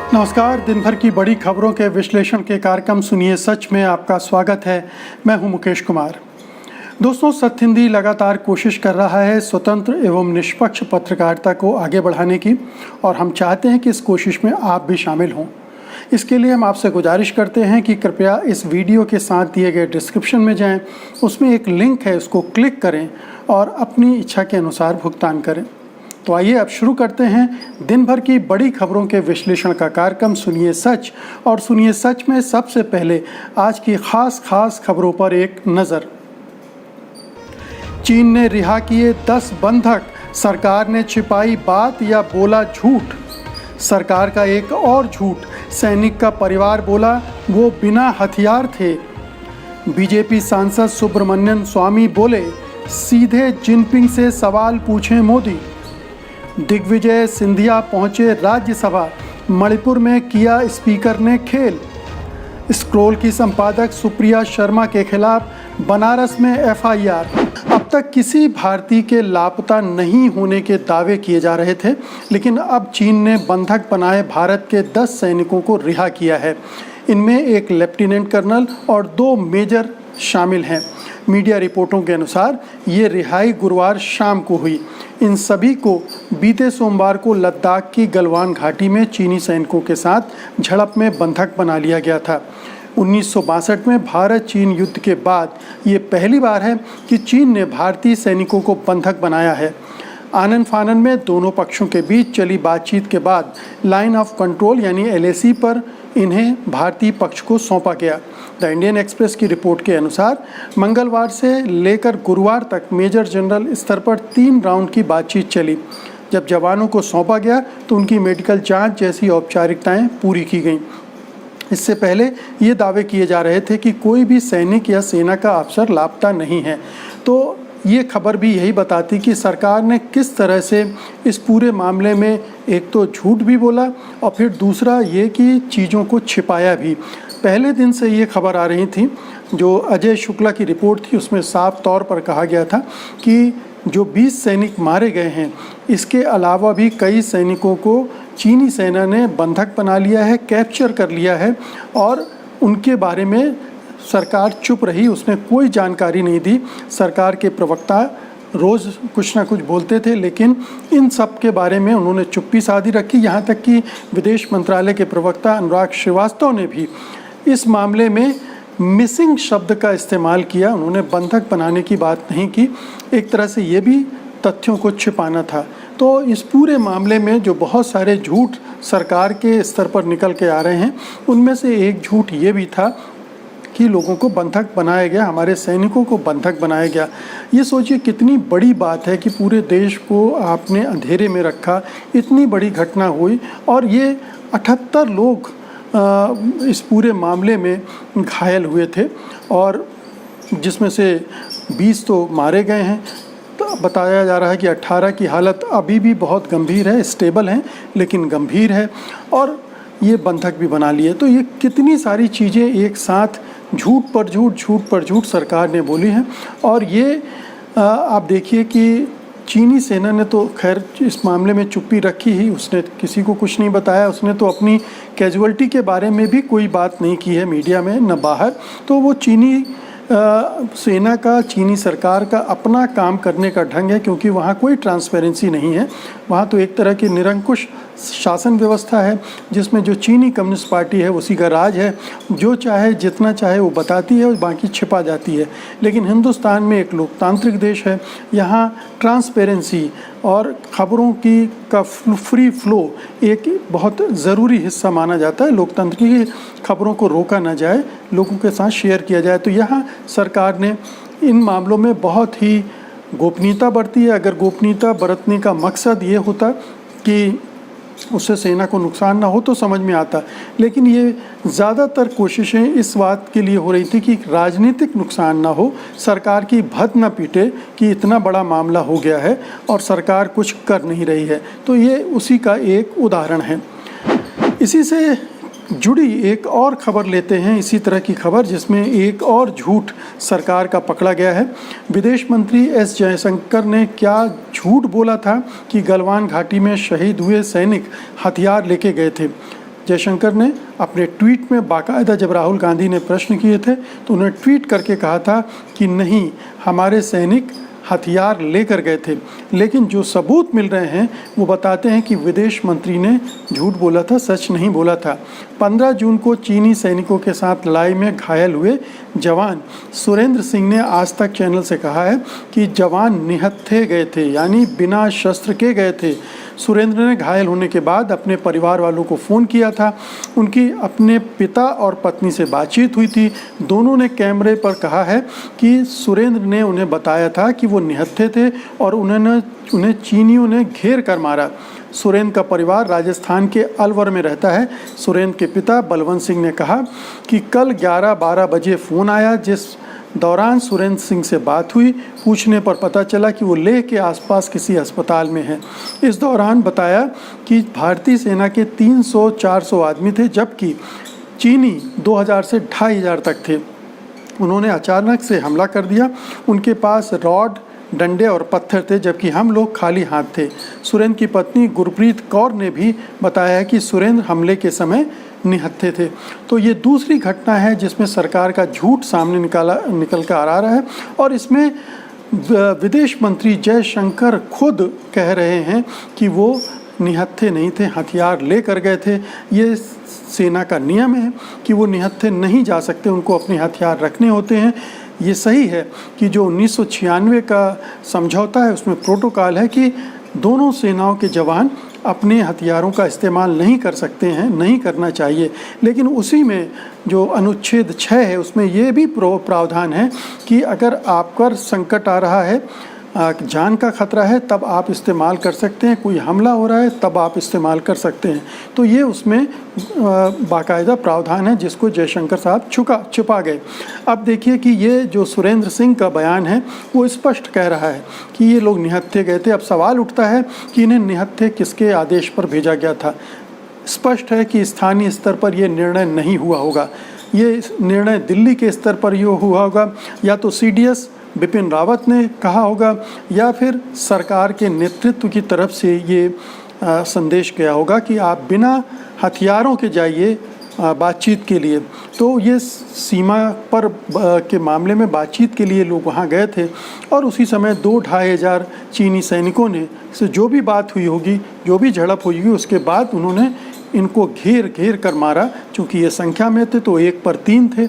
नमस्कार। दिन भर की बड़ी खबरों के विश्लेषण के कार्यक्रम सुनिए सच में आपका स्वागत है। मैं हूं मुकेश कुमार। दोस्तों, सत्य हिंदी लगातार कोशिश कर रहा है स्वतंत्र एवं निष्पक्ष पत्रकारिता को आगे बढ़ाने की, और हम चाहते हैं कि इस कोशिश में आप भी शामिल हों। इसके लिए हम आपसे गुजारिश करते हैं कि कृपया इस वीडियो के साथ दिए गए डिस्क्रिप्शन में जाएं, उसमें एक लिंक है, उसको क्लिक करें और अपनी इच्छा के अनुसार भुगतान करें। तो आइए अब शुरू करते हैं दिन भर की बड़ी खबरों के विश्लेषण का कार्यक्रम सुनिए सच। और सुनिए सच में सबसे पहले आज की खास खबरों पर एक नज़र। चीन ने रिहा किए 10 बंधक, सरकार ने छिपाई बात या बोला झूठ। सरकार का एक और झूठ, सैनिक का परिवार बोला वो बिना हथियार थे। बीजेपी सांसद सुब्रमण्यम स्वामी बोले सीधे जिनपिंग से सवाल पूछें मोदी। दिग्विजय सिंधिया पहुंचे राज्यसभा, मणिपुर में किया स्पीकर ने खेल। स्क्रोल की संपादक सुप्रिया शर्मा के खिलाफ बनारस में एफआईआर। अब तक किसी भारतीय के लापता नहीं होने के दावे किए जा रहे थे, लेकिन अब चीन ने बंधक बनाए भारत के 10 सैनिकों को रिहा किया है। इनमें एक लेफ्टिनेंट कर्नल और 2 मेजर शामिल हैं। मीडिया रिपोर्टों के अनुसार ये रिहाई गुरुवार शाम को हुई। इन सभी को बीते सोमवार को लद्दाख की गलवान घाटी में चीनी सैनिकों के साथ झड़प में बंधक बना लिया गया था। 1962 में भारत चीन युद्ध के बाद ये पहली बार है कि चीन ने भारतीय सैनिकों को बंधक बनाया है। आनन फानन में दोनों पक्षों के बीच चली बातचीत के बाद लाइन ऑफ कंट्रोल यानी LAC पर इन्हें भारतीय पक्ष को सौंपा गया। द इंडियन एक्सप्रेस की रिपोर्ट के अनुसार मंगलवार से लेकर गुरुवार तक मेजर जनरल स्तर पर 3 राउंड की बातचीत चली। जब जवानों को सौंपा गया तो उनकी मेडिकल जांच जैसी औपचारिकताएं पूरी की गईं। इससे पहले ये दावे किए जा रहे थे कि कोई भी सैनिक या सेना का अफसर लापता नहीं है। तो ये खबर भी यही बताती कि सरकार ने किस तरह से इस पूरे मामले में एक तो झूठ भी बोला और फिर दूसरा ये कि चीज़ों को छिपाया भी। पहले दिन से ये खबर आ रही थी, जो अजय शुक्ला की रिपोर्ट थी उसमें साफ तौर पर कहा गया था कि जो 20 सैनिक मारे गए हैं, इसके अलावा भी कई सैनिकों को चीनी सेना ने बंधक बना लिया है, कैप्चर कर लिया है, और उनके बारे में सरकार चुप रही, उसने कोई जानकारी नहीं दी। सरकार के प्रवक्ता रोज़ कुछ ना कुछ बोलते थे, लेकिन इन सब के बारे में उन्होंने चुप्पी साधी रखी। यहाँ तक कि विदेश मंत्रालय के प्रवक्ता अनुराग श्रीवास्तव ने भी इस मामले में मिसिंग शब्द का इस्तेमाल किया। उन्होंने बंधक बनाने की बात नहीं की। एक तरह से ये भी तथ्यों को छिपाना था। तो इस पूरे मामले में जो बहुत सारे झूठ सरकार के स्तर पर निकल के आ रहे हैं, उनमें से एक झूठ ये भी था कि लोगों को बंधक बनाया गया, हमारे सैनिकों को बंधक बनाया गया। ये सोचिए कितनी बड़ी बात है कि पूरे देश को आपने अंधेरे में रखा, इतनी बड़ी घटना हुई और ये 78 लोग इस पूरे मामले में घायल हुए थे, और जिसमें से 20 तो मारे गए हैं। तो बताया जा रहा है कि 18 की हालत अभी भी बहुत गंभीर है, स्टेबल हैं लेकिन गंभीर है, और ये बंधक भी बना लिए। तो ये कितनी सारी चीज़ें एक साथ झूठ पर झूठ सरकार ने बोली हैं। और ये आप देखिए कि चीनी सेना ने तो खैर इस मामले में चुप्पी रखी ही, उसने किसी को कुछ नहीं बताया। उसने तो अपनी कैजुअल्टी के बारे में भी कोई बात नहीं की है मीडिया में, न बाहर। तो वो चीनी सेना का, चीनी सरकार का अपना काम करने का ढंग है, क्योंकि वहाँ कोई ट्रांसपेरेंसी नहीं है। वहाँ तो एक तरह की निरंकुश शासन व्यवस्था है, जिसमें जो चीनी कम्युनिस्ट पार्टी है उसी का राज है। जो चाहे जितना चाहे वो बताती है और बाकी छिपा जाती है। लेकिन हिंदुस्तान में एक लोकतांत्रिक देश है, यहाँ ट्रांसपेरेंसी और ख़बरों की का फ्री फ्लो एक बहुत ज़रूरी हिस्सा माना जाता है। लोकतंत्र की खबरों को रोका ना जाए, लोगों के साथ शेयर किया जाए। तो यहाँ सरकार ने इन मामलों में बहुत ही गोपनीयता बरती है। अगर गोपनीयता बरतने का मकसद ये होता कि उससे सेना को नुकसान ना हो तो समझ में आता, लेकिन ये ज़्यादातर कोशिशें इस बात के लिए हो रही थी कि राजनीतिक नुकसान ना हो, सरकार की भद ना पीटे कि इतना बड़ा मामला हो गया है और सरकार कुछ कर नहीं रही है। तो ये उसी का एक उदाहरण है। इसी से जुड़ी एक और खबर लेते हैं, इसी तरह की खबर जिसमें एक और झूठ सरकार का पकड़ा गया है। विदेश मंत्री एस जयशंकर ने क्या झूठ बोला था कि गलवान घाटी में शहीद हुए सैनिक हथियार लेके गए थे। जयशंकर ने अपने ट्वीट में बाकायदा, जब राहुल गांधी ने प्रश्न किए थे तो उन्होंने ट्वीट करके कहा था कि नहीं, हमारे सैनिक हथियार लेकर गए थे। लेकिन जो सबूत मिल रहे हैं वो बताते हैं कि विदेश मंत्री ने झूठ बोला था, सच नहीं बोला था। 15 जून को चीनी सैनिकों के साथ लड़ाई में घायल हुए जवान सुरेंद्र सिंह ने आज तक चैनल से कहा है कि जवान निहत्थे गए थे, यानी बिना शस्त्र के गए थे। सुरेंद्र ने घायल होने के बाद अपने परिवार वालों को फ़ोन किया था। उनकी अपने पिता और पत्नी से बातचीत हुई थी। दोनों ने कैमरे पर कहा है कि सुरेंद्र ने उन्हें बताया था कि वो निहत्थे थे और उन्हें चीनियों ने घेर कर मारा। सुरेंद्र का परिवार राजस्थान के अलवर में रहता है। सुरेंद्र के पिता बलवंत सिंह ने कहा कि कल 11-12 बजे फ़ोन आया, जिस दौरान सुरेंद्र सिंह से बात हुई। पूछने पर पता चला कि वो लेह के आसपास किसी अस्पताल में है। इस दौरान बताया कि भारतीय सेना के 300-400 आदमी थे, जबकि चीनी 2000 से 2500 तक थे। उन्होंने अचानक से हमला कर दिया। उनके पास रॉड, डंडे और पत्थर थे, जबकि हम लोग खाली हाथ थे। सुरेंद्र की पत्नी गुरप्रीत कौर ने भी बताया कि सुरेंद्र हमले के समय निहत्थे थे। तो ये दूसरी घटना है जिसमें सरकार का झूठ सामने निकल कर आ रहा है और इसमें विदेश मंत्री जयशंकर खुद कह रहे हैं कि वो निहत्थे नहीं थे, हथियार लेकर गए थे। ये सेना का नियम है कि वो निहत्थे नहीं जा सकते, उनको अपने हथियार रखने होते हैं। ये सही है कि जो 1996 का समझौता है उसमें प्रोटोकॉल है कि दोनों सेनाओं के जवान अपने हथियारों का इस्तेमाल नहीं कर सकते हैं, नहीं करना चाहिए। लेकिन उसी में जो अनुच्छेद 6 है उसमें ये भी प्रावधान है कि अगर आप पर संकट आ रहा है, जान का खतरा है, तब आप इस्तेमाल कर सकते हैं। कोई हमला हो रहा है तब आप इस्तेमाल कर सकते हैं। तो ये उसमें बाकायदा प्रावधान है जिसको जयशंकर साहब छुपा गए। अब देखिए कि ये जो सुरेंद्र सिंह का बयान है वो स्पष्ट कह रहा है कि ये लोग निहत्थे गए थे। अब सवाल उठता है कि इन्हें निहत्थे किसके आदेश पर भेजा गया था। स्पष्ट है कि स्थानीय स्तर पर ये निर्णय नहीं हुआ होगा। ये निर्णय दिल्ली के स्तर पर ये हुआ होगा, या तो CDS बिपिन रावत ने कहा होगा या फिर सरकार के नेतृत्व की तरफ से ये संदेश गया होगा कि आप बिना हथियारों के जाइए बातचीत के लिए। तो ये सीमा पर के मामले में बातचीत के लिए लोग वहाँ गए थे और उसी समय 2-2.5 हज़ार चीनी सैनिकों ने से जो भी बात हुई होगी, जो भी झड़प हुई होगी, उसके बाद उन्होंने इनको घेर कर मारा। चूँकि ये संख्या में थे तो 1 पर 3 थे,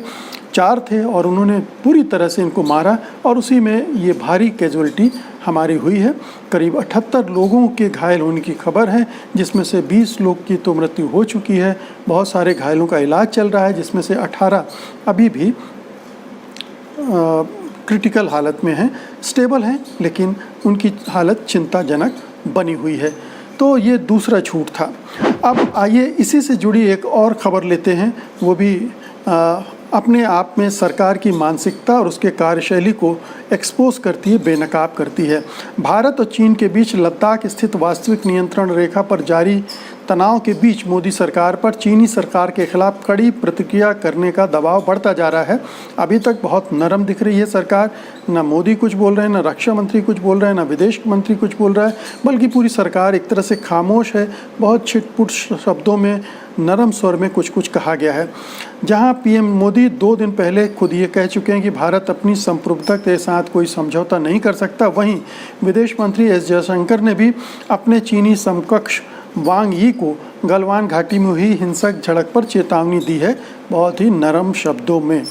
4 थे और उन्होंने पूरी तरह से इनको मारा और उसी में ये भारी कैजुअलिटी हमारी हुई है। करीब 78 लोगों के घायल होने की खबर है, जिसमें से 20 लोग की तो मृत्यु हो चुकी है। बहुत सारे घायलों का इलाज चल रहा है, जिसमें से 18 अभी भी क्रिटिकल हालत में हैं, स्टेबल हैं, लेकिन उनकी हालत चिंताजनक बनी हुई है। तो ये दूसरा झूठ था। अब आइए इसी से जुड़ी एक और खबर लेते हैं। वो भी अपने आप में सरकार की मानसिकता और उसके कार्यशैली को एक्सपोज करती है, बेनकाब करती है। भारत और चीन के बीच लद्दाख स्थित वास्तविक नियंत्रण रेखा पर जारी तनाव के बीच मोदी सरकार पर चीनी सरकार के खिलाफ कड़ी प्रतिक्रिया करने का दबाव बढ़ता जा रहा है। अभी तक बहुत नरम दिख रही है सरकार। न मोदी कुछ बोल रहे हैं, न रक्षा मंत्री कुछ बोल रहे हैं, न विदेश मंत्री कुछ बोल रहा है, बल्कि पूरी सरकार एक तरह से खामोश है। बहुत छिटपुट शब्दों में, नरम स्वर में कुछ कहा गया है। जहां PM मोदी 2 दिन पहले खुद ये कह चुके हैं कि भारत अपनी संप्रभुता के साथ कोई समझौता नहीं कर सकता, वहीं विदेश मंत्री S जयशंकर ने भी अपने चीनी समकक्ष वांग यी को गलवान घाटी में हुई हिंसक झड़प पर चेतावनी दी है, बहुत ही नरम शब्दों में।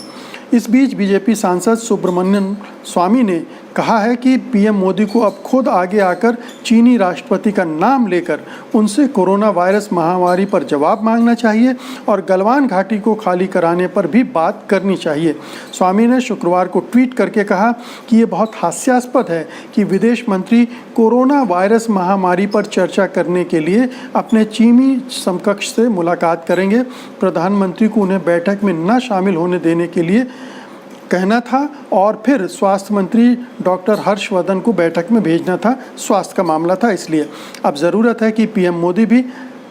इस बीच बीजेपी सांसद सुब्रमण्यम स्वामी ने कहा है कि PM मोदी को अब खुद आगे आकर चीनी राष्ट्रपति का नाम लेकर उनसे कोरोना वायरस महामारी पर जवाब मांगना चाहिए और गलवान घाटी को खाली कराने पर भी बात करनी चाहिए। स्वामी ने शुक्रवार को ट्वीट करके कहा कि ये बहुत हास्यास्पद है कि विदेश मंत्री कोरोना वायरस महामारी पर चर्चा करने के लिए अपने चीनी समकक्ष से मुलाकात करेंगे। प्रधानमंत्री को उन्हें बैठक में न शामिल होने देने के लिए कहना था और फिर स्वास्थ्य मंत्री डॉक्टर हर्षवर्धन को बैठक में भेजना था। स्वास्थ्य का मामला था, इसलिए अब ज़रूरत है कि PM मोदी भी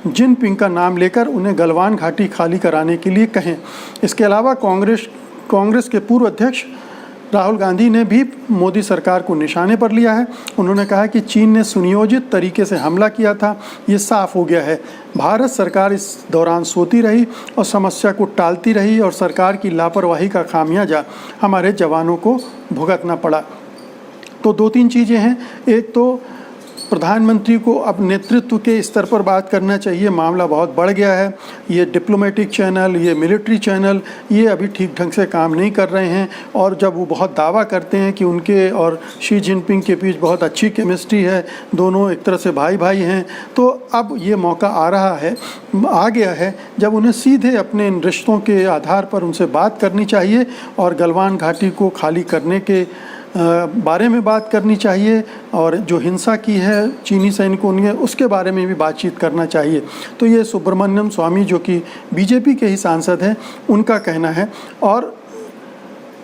जिनपिंग का नाम लेकर उन्हें गलवान घाटी खाली कराने के लिए कहें। इसके अलावा कांग्रेस के पूर्व अध्यक्ष राहुल गांधी ने भी मोदी सरकार को निशाने पर लिया है। उन्होंने कहा कि चीन ने सुनियोजित तरीके से हमला किया था, ये साफ हो गया है। भारत सरकार इस दौरान सोती रही और समस्या को टालती रही और सरकार की लापरवाही का खामियाजा हमारे जवानों को भुगतना पड़ा। तो दो तीन चीज़ें हैं। एक तो प्रधानमंत्री को अब नेतृत्व के स्तर पर बात करना चाहिए। मामला बहुत बढ़ गया है। ये डिप्लोमेटिक चैनल, ये मिलिट्री चैनल, ये अभी ठीक ढंग से काम नहीं कर रहे हैं। और जब वो बहुत दावा करते हैं कि उनके और शी जिनपिंग के बीच बहुत अच्छी केमिस्ट्री है, दोनों एक तरह से भाई भाई हैं, तो अब ये मौका आ गया है जब उन्हें सीधे अपने इन रिश्तों के आधार पर उनसे बात करनी चाहिए और गलवान घाटी को खाली करने के बारे में बात करनी चाहिए और जो हिंसा की है चीनी सैनिकों ने उसके बारे में भी बातचीत करना चाहिए। तो ये सुब्रमण्यम स्वामी जो कि बीजेपी के ही सांसद हैं, उनका कहना है। और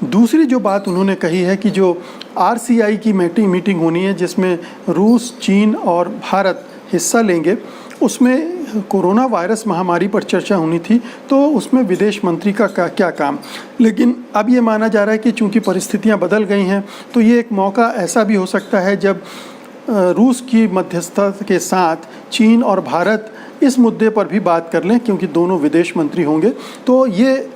दूसरी जो बात उन्होंने कही है कि जो RCI की मीटिंग होनी है जिसमें रूस, चीन और भारत हिस्सा लेंगे, उसमें कोरोना वायरस महामारी पर चर्चा होनी थी, तो उसमें विदेश मंत्री का क्या काम। लेकिन अब ये माना जा रहा है कि चूंकि परिस्थितियां बदल गई हैं, तो ये एक मौका ऐसा भी हो सकता है जब रूस की मध्यस्थता के साथ चीन और भारत इस मुद्दे पर भी बात कर लें, क्योंकि दोनों विदेश मंत्री होंगे। तो ये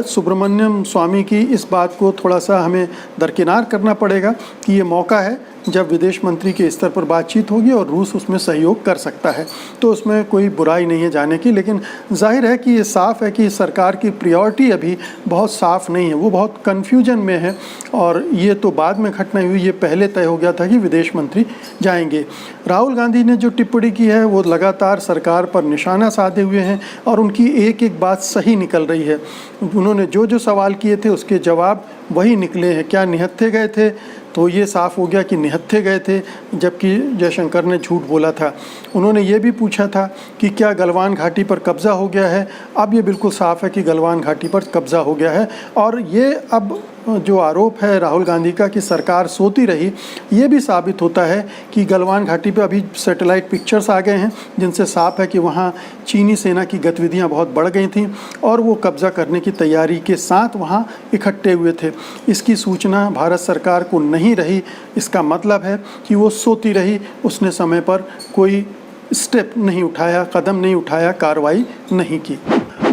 सुब्रमण्यम स्वामी की इस बात को थोड़ा सा हमें दरकिनार करना पड़ेगा कि ये मौका है जब विदेश मंत्री के स्तर पर बातचीत होगी और रूस उसमें सहयोग कर सकता है। तो उसमें कोई बुराई नहीं है जाने की, लेकिन जाहिर है कि ये साफ़ है कि सरकार की प्रायोरिटी अभी बहुत साफ़ नहीं है, वो बहुत कन्फ्यूजन में है। और ये तो बाद में घटना हुई, ये पहले तय हो गया था कि विदेश मंत्री जाएंगे। राहुल गांधी ने जो टिप्पणी की है वो लगातार सरकार पर निशाना साधे हुए हैं और उनकी एक एक बात सही निकल रही है। उन्होंने जो जो सवाल किए थे उसके जवाब वही निकले हैं। क्या निहत्थे गए थे? तो ये साफ़ हो गया कि निहत्थे गए थे, जबकि जयशंकर ने झूठ बोला था। उन्होंने ये भी पूछा था कि क्या गलवान घाटी पर कब्ज़ा हो गया है? अब ये बिल्कुल साफ़ है कि गलवान घाटी पर कब्ज़ा हो गया है। और ये अब जो आरोप है राहुल गांधी का कि सरकार सोती रही, ये भी साबित होता है कि गलवान घाटी पे अभी सैटेलाइट पिक्चर्स आ गए हैं जिनसे साफ है कि वहाँ चीनी सेना की गतिविधियाँ बहुत बढ़ गई थीं और वो कब्ज़ा करने की तैयारी के साथ वहाँ इकट्ठे हुए थे। इसकी सूचना भारत सरकार को नहीं रही, इसका मतलब है कि वो सोती रही, उसने समय पर कोई स्टेप नहीं उठाया, कदम नहीं उठाया, कार्रवाई नहीं की।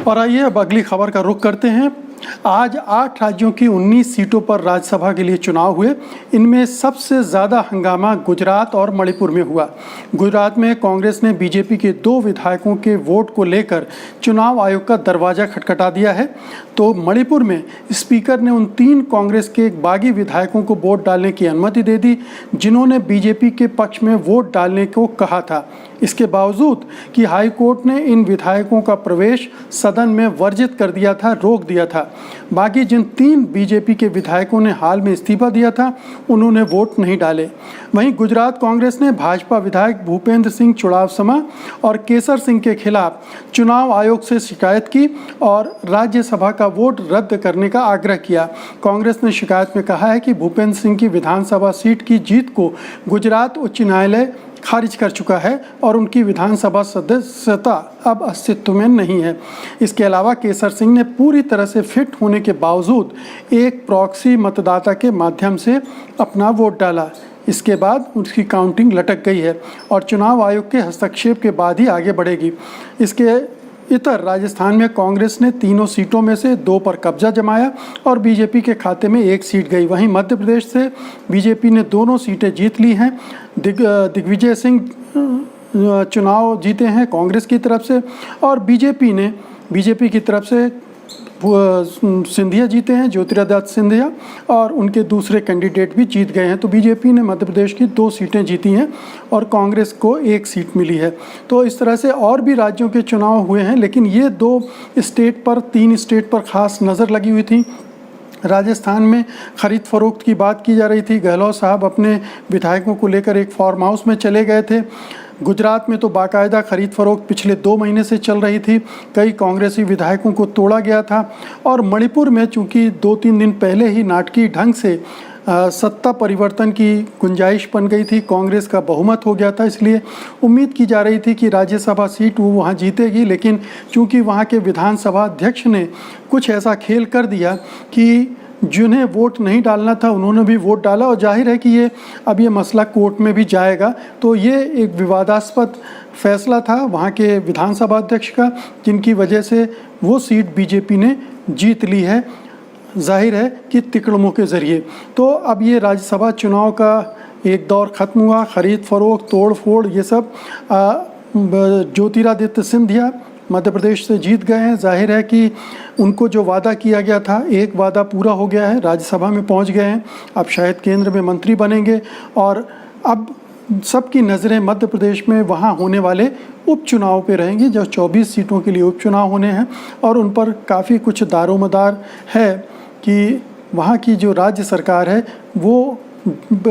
और आइए अब अगली खबर का रुख करते हैं। आज 8 राज्यों की 19 सीटों पर राज्यसभा के लिए चुनाव हुए। इनमें सबसे ज़्यादा हंगामा गुजरात और मणिपुर में हुआ। गुजरात में कांग्रेस ने बीजेपी के 2 विधायकों के वोट को लेकर चुनाव आयोग का दरवाज़ा खटखटा दिया है, तो मणिपुर में स्पीकर ने उन 3 कांग्रेस के बागी विधायकों को वोट डालने की अनुमति दे दी जिन्होंने बीजेपी के पक्ष में वोट डालने को कहा था। इसके बावजूद कि हाई कोर्ट ने इन विधायकों का प्रवेश सदन में वर्जित कर दिया था, रोक दिया था। बाकी जिन 3 बीजेपी के विधायकों ने हाल में इस्तीफा दिया था, उन्होंने वोट नहीं डाले। वहीं गुजरात कांग्रेस ने भाजपा विधायक भूपेंद्र सिंह चुड़ासमा और केसर सिंह के खिलाफ चुनाव आयोग से शिकायत की और राज्यसभा का वोट रद्द करने का आग्रह किया। कांग्रेस ने शिकायत में कहा है कि भूपेंद्र सिंह की विधानसभा सीट की जीत को गुजरात उच्च न्यायालय खारिज कर चुका है और उनकी विधानसभा सदस्यता अब अस्तित्व में नहीं है। इसके अलावा केसर सिंह ने पूरी तरह से फिट होने के बावजूद एक प्रॉक्सी मतदाता के माध्यम से अपना वोट डाला। इसके बाद उसकी काउंटिंग लटक गई है और चुनाव आयोग के हस्तक्षेप के बाद ही आगे बढ़ेगी। इसके इतर राजस्थान में कांग्रेस ने 3 सीटों में से 2 पर कब्जा जमाया और बीजेपी के खाते में 1 सीट गई। वहीं मध्य प्रदेश से बीजेपी ने 2 सीटें जीत ली हैं। दिग्विजय सिंह चुनाव जीते हैं कांग्रेस की तरफ से और बीजेपी की तरफ से सिंधिया जीते हैं, ज्योतिरादित्य सिंधिया, और उनके दूसरे कैंडिडेट भी जीत गए हैं। तो बीजेपी ने मध्य प्रदेश की 2 सीटें जीती हैं और कांग्रेस को 1 सीट मिली है। तो इस तरह से और भी राज्यों के चुनाव हुए हैं, लेकिन ये 3 स्टेट पर खास नज़र लगी हुई थी। राजस्थान में खरीद फरोख्त की बात की जा रही थी। गहलोत साहब अपने विधायकों को लेकर एक फार्म हाउस में चले गए थे। गुजरात में तो बाकायदा खरीद फरोख्त पिछले 2 महीने से चल रही थी, कई कांग्रेसी विधायकों को तोड़ा गया था। और मणिपुर में चूंकि 2-3 दिन पहले ही नाटकीय ढंग से सत्ता परिवर्तन की गुंजाइश बन गई थी, कांग्रेस का बहुमत हो गया था, इसलिए उम्मीद की जा रही थी कि राज्यसभा सीट वो वहाँ जीतेगी। लेकिन चूंकि वहाँ के विधानसभा अध्यक्ष ने कुछ ऐसा खेल कर दिया कि जिन्हें वोट नहीं डालना था उन्होंने भी वोट डाला, और जाहिर है कि अब ये मसला कोर्ट में भी जाएगा। तो ये एक विवादास्पद फैसला था वहाँ के विधानसभा अध्यक्ष का, जिनकी वजह से वो सीट बीजेपी ने जीत ली है, जाहिर है कि तिकड़मों के ज़रिए। तो अब ये राज्यसभा चुनाव का एक दौर ख़त्म हुआ। ख़रीद फरोख्त, तोड़ फोड़, ये सब ज्योतिरादित्य सिंधिया मध्य प्रदेश से जीत गए हैं। जाहिर है कि उनको जो वादा किया गया था, एक वादा पूरा हो गया है, राज्यसभा में पहुंच गए हैं। अब शायद केंद्र में मंत्री बनेंगे, और अब सबकी नज़रें मध्य प्रदेश में वहां होने वाले उपचुनाव पे रहेंगी, जो 24 सीटों के लिए उपचुनाव होने हैं, और उन पर काफ़ी कुछ दारोमदार है कि वहाँ की जो राज्य सरकार है वो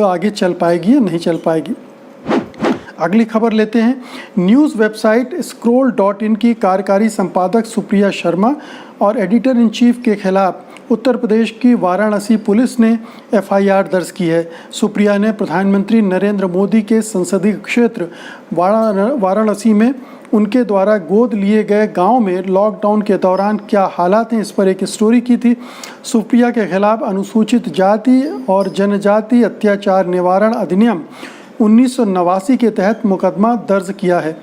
आगे चल पाएगी या नहीं चल पाएगी। अगली खबर लेते हैं। न्यूज़ वेबसाइट scroll.in की कार्यकारी संपादक सुप्रिया शर्मा और एडिटर इन चीफ के खिलाफ उत्तर प्रदेश की वाराणसी पुलिस ने FIR दर्ज की है। सुप्रिया ने प्रधानमंत्री नरेंद्र मोदी के संसदीय क्षेत्र वाराणसी में उनके द्वारा गोद लिए गए गांव में लॉकडाउन के दौरान क्या हालात हैं, इस पर एक स्टोरी की थी। सुप्रिया के खिलाफ अनुसूचित जाति और जनजाति अत्याचार निवारण अधिनियम 1989 के तहत मुकदमा दर्ज किया है।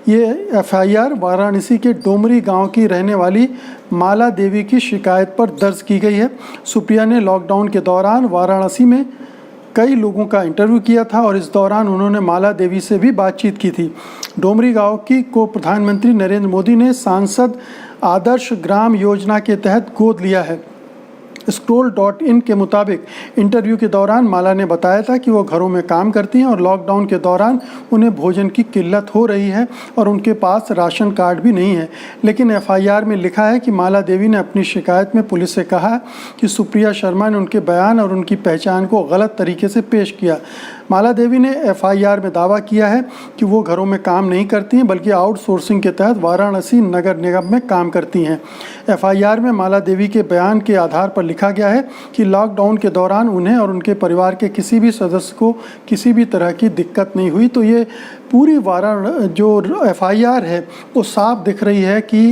ये FIR वाराणसी के डोमरी गांव की रहने वाली माला देवी की शिकायत पर दर्ज की गई है। सुप्रिया ने लॉकडाउन के दौरान वाराणसी में कई लोगों का इंटरव्यू किया था, और इस दौरान उन्होंने माला देवी से भी बातचीत की थी। डोमरी गांव को प्रधानमंत्री नरेंद्र मोदी ने सांसद आदर्श ग्राम योजना के तहत गोद लिया है। scroll.in के मुताबिक इंटरव्यू के दौरान माला ने बताया था कि वो घरों में काम करती हैं और लॉकडाउन के दौरान उन्हें भोजन की किल्लत हो रही है और उनके पास राशन कार्ड भी नहीं है। लेकिन FIR में लिखा है कि माला देवी ने अपनी शिकायत में पुलिस से कहा कि सुप्रिया शर्मा ने उनके बयान और उनकी पहचान को गलत तरीके से पेश किया। माला देवी ने FIR में दावा किया है कि वो घरों में काम नहीं करती हैं, बल्कि आउटसोर्सिंग के तहत वाराणसी नगर निगम में काम करती हैं। FIR में माला देवी के बयान के आधार पर लिखा गया है कि लॉकडाउन के दौरान उन्हें और उनके परिवार के किसी भी सदस्य को किसी भी तरह की दिक्कत नहीं हुई। तो ये पूरी जो FIR है वो साफ दिख रही है कि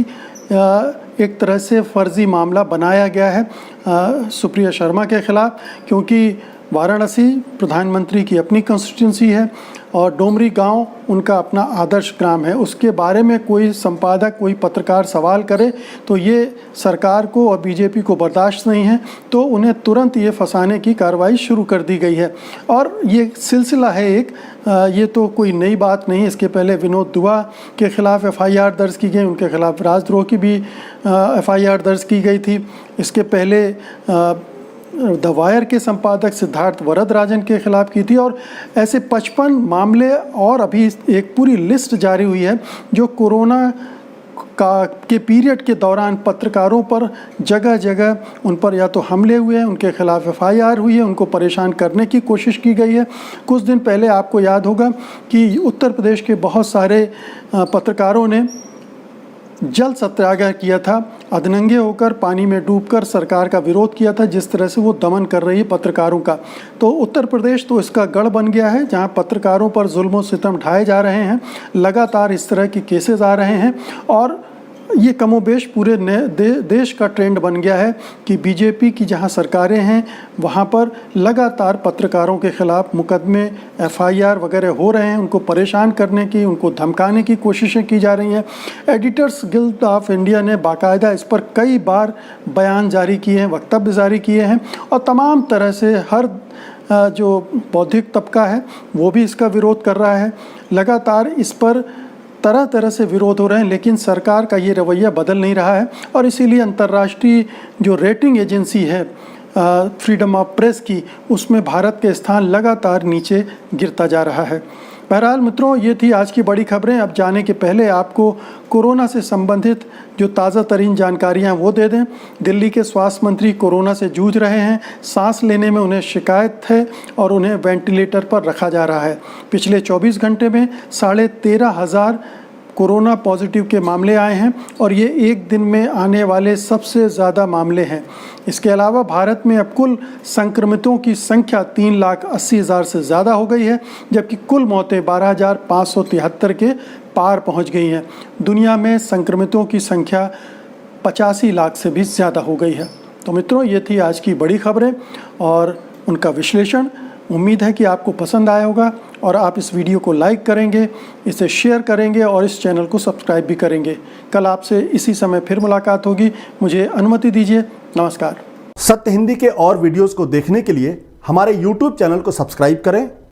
एक तरह से फर्जी मामला बनाया गया है सुप्रिया शर्मा के खिलाफ, क्योंकि वाराणसी प्रधानमंत्री की अपनी कंस्टिट्यूंसी है और डोमरी गांव उनका अपना आदर्श ग्राम है। उसके बारे में कोई संपादक, कोई पत्रकार सवाल करे तो ये सरकार को और बीजेपी को बर्दाश्त नहीं है, तो उन्हें तुरंत ये फंसाने की कार्रवाई शुरू कर दी गई है। और ये सिलसिला है एक, ये तो कोई नई बात नहीं। इसके पहले विनोद दुआ के खिलाफ FIR दर्ज की गई, उनके खिलाफ राजद्रोह की भी FIR दर्ज की गई थी। इसके पहले द वायर के संपादक सिद्धार्थ वरदराजन के खिलाफ की थी, और ऐसे 55 मामले और अभी एक पूरी लिस्ट जारी हुई है जो कोरोना के पीरियड के दौरान पत्रकारों पर जगह जगह उन पर या तो हमले हुए हैं, उनके खिलाफ FIR हुई है, उनको परेशान करने की कोशिश की गई है। कुछ दिन पहले आपको याद होगा कि उत्तर प्रदेश के बहुत सारे पत्रकारों ने जल सत्याग्रह किया था, अधनंगे होकर पानी में डूबकर सरकार का विरोध किया था, जिस तरह से वो दमन कर रही है पत्रकारों का। तो उत्तर प्रदेश तो इसका गढ़ बन गया है जहां पत्रकारों पर जुल्म और सितम ढाए जा रहे हैं। लगातार इस तरह के केसेस आ रहे हैं, और ये कमोबेश पूरे देश का ट्रेंड बन गया है कि बीजेपी की जहां सरकारें हैं वहां पर लगातार पत्रकारों के खिलाफ मुकदमे, FIR वगैरह हो रहे हैं। उनको परेशान करने की, उनको धमकाने की कोशिशें की जा रही हैं। एडिटर्स गिल्ड ऑफ इंडिया ने बाकायदा इस पर कई बार बयान जारी किए हैं, वक्तव्य जारी किए हैं, और तमाम तरह से हर जो बौद्धिक तबका है वो भी इसका विरोध कर रहा है। लगातार इस पर तरह तरह से विरोध हो रहे हैं, लेकिन सरकार का ये रवैया बदल नहीं रहा है, और इसीलिए अंतर्राष्ट्रीय जो रेटिंग एजेंसी है फ्रीडम ऑफ प्रेस की, उसमें भारत के स्थान लगातार नीचे गिरता जा रहा है। बहरहाल मित्रों, ये थी आज की बड़ी खबरें। अब जाने के पहले आपको कोरोना से संबंधित जो ताज़ा तरीन जानकारियाँ वो दे दें। दिल्ली के स्वास्थ्य मंत्री कोरोना से जूझ रहे हैं। सांस लेने में उन्हें शिकायत है और उन्हें वेंटिलेटर पर रखा जा रहा है। पिछले 24 घंटे में 13,500 कोरोना पॉजिटिव के मामले आए हैं, और ये एक दिन में आने वाले सबसे ज़्यादा मामले हैं। इसके अलावा भारत में अब कुल संक्रमितों की संख्या 3,80,000 से ज़्यादा हो गई है, जबकि कुल मौतें 12,573 के पार पहुंच गई हैं। दुनिया में संक्रमितों की संख्या 85 लाख से भी ज़्यादा हो गई है। तो मित्रों, ये थी आज की बड़ी खबरें और उनका विश्लेषण। उम्मीद है कि आपको पसंद आया होगा और आप इस वीडियो को लाइक करेंगे, इसे शेयर करेंगे और इस चैनल को सब्सक्राइब भी करेंगे। कल आपसे इसी समय फिर मुलाकात होगी। मुझे अनुमति दीजिए। नमस्कार। सत्य हिंदी के और वीडियोस को देखने के लिए हमारे YouTube चैनल को सब्सक्राइब करें